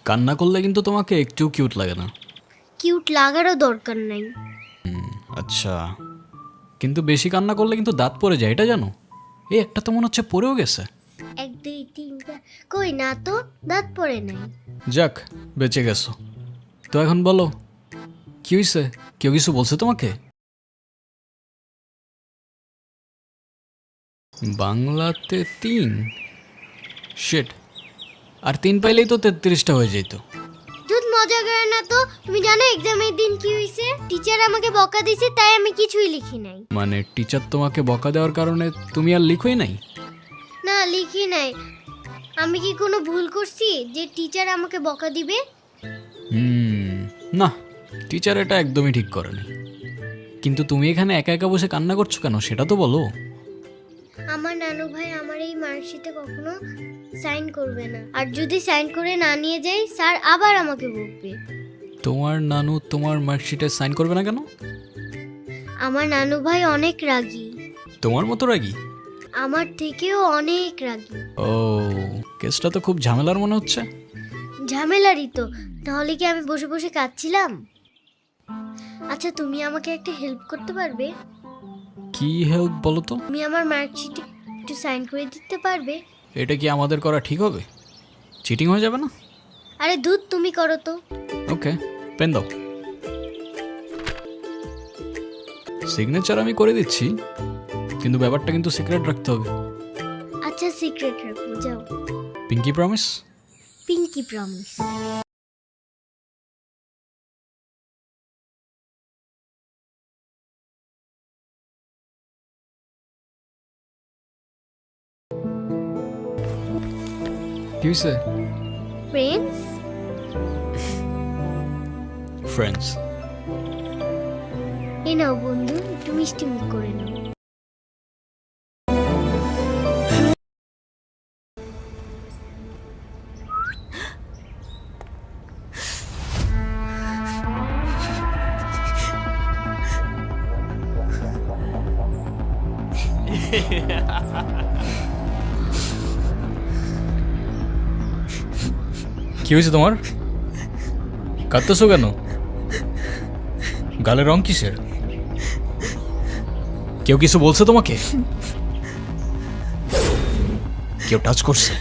কান্না করলে কিন্তু তোমাকে একটু কিউট লাগে না। কিউট লাগারও দরকার নাই। আচ্ছা, কিন্তু বেশি কান্না করলে কিন্তু দাঁত পড়ে যায়, এটা জানো? এই একটা তো মনে হচ্ছে পড়েও গেছে। 1 2 3 4 কই না তো, দাঁত পড়ে নাই। যাক, বেঁচে গেছো। তো এখন বলো, কি হয়েছে? কেউ কিছু বলছে তোমাকে? বাংলাতে 3? শিট, আর 3 পাইলেই তো 33টা হয়ে যেত। দুধ মজা করে না তো। তুমি জানো এক্সামের দিন কি হয়েছে? টিচার আমাকে বকা দিয়েছে, তাই আমি কিছুই লিখি নাই। মানে টিচার তোমাকে বকা দেওয়ার কারণে তুমি আর লিখোই নাই? না, লিখি নাই। আমি কি কোনো ভুল করছি যে টিচার আমাকে বকা দিবে? না, টিচার এটা একদমই ঠিক করেনি। কিন্তু তুমি এখানে একা একা বসে কান্না করছো কেন, সেটা তো বলো। আমার নানু ভাই আমার এই মার্কশিটে কখনো সাইন করবে না, আর যদি সাইন করে না নিয়ে যাই স্যার আবার আমাকে বকবে। তোমার নানু তোমার মার্কশিটে সাইন করবে না কেন? আমার নানু ভাই অনেক রাগী, তোমার মতো রাগী? আমার থেকেও অনেক রাগী। ও, কেসটা তো খুব ঝামেলার মনে হচ্ছে। ঝামেলারই তো, তাহলে কি আমি বসে বসে কাঁদছিলাম? আচ্ছা, তুমি আমাকে একটা হেল্প করতে পারবে? কি হেল্প বলো তো? তুমি আমার মার্কশিটে একটু সাইন করে দিতে পারবে? এটা কি আমাদের করা ঠিক হবে? চিটিং হয়ে যাবে না? আরে দুধ, তুমি করো তো। ওকে, পেন দাও। সিগনেচার আমি করে দিচ্ছি, কিন্তু ব্যাপারটা কিন্তু সিক্রেট রাখতে হবে। আচ্ছা, সিক্রেট রাখবো, যাও। Pinky promise? Pinky promise. কি হয়েছে? ফ্রেন্ডস। ফ্রেন্ডস? এ নাও বন্ধু, একটু মিষ্টি মুখ করে নাও। কি হয়েছে তোমার? কাঁদতেছো কেন? গালের রং কিসের? কেউ কিছু বলছে তোমাকে? কেউ টাচ করছে?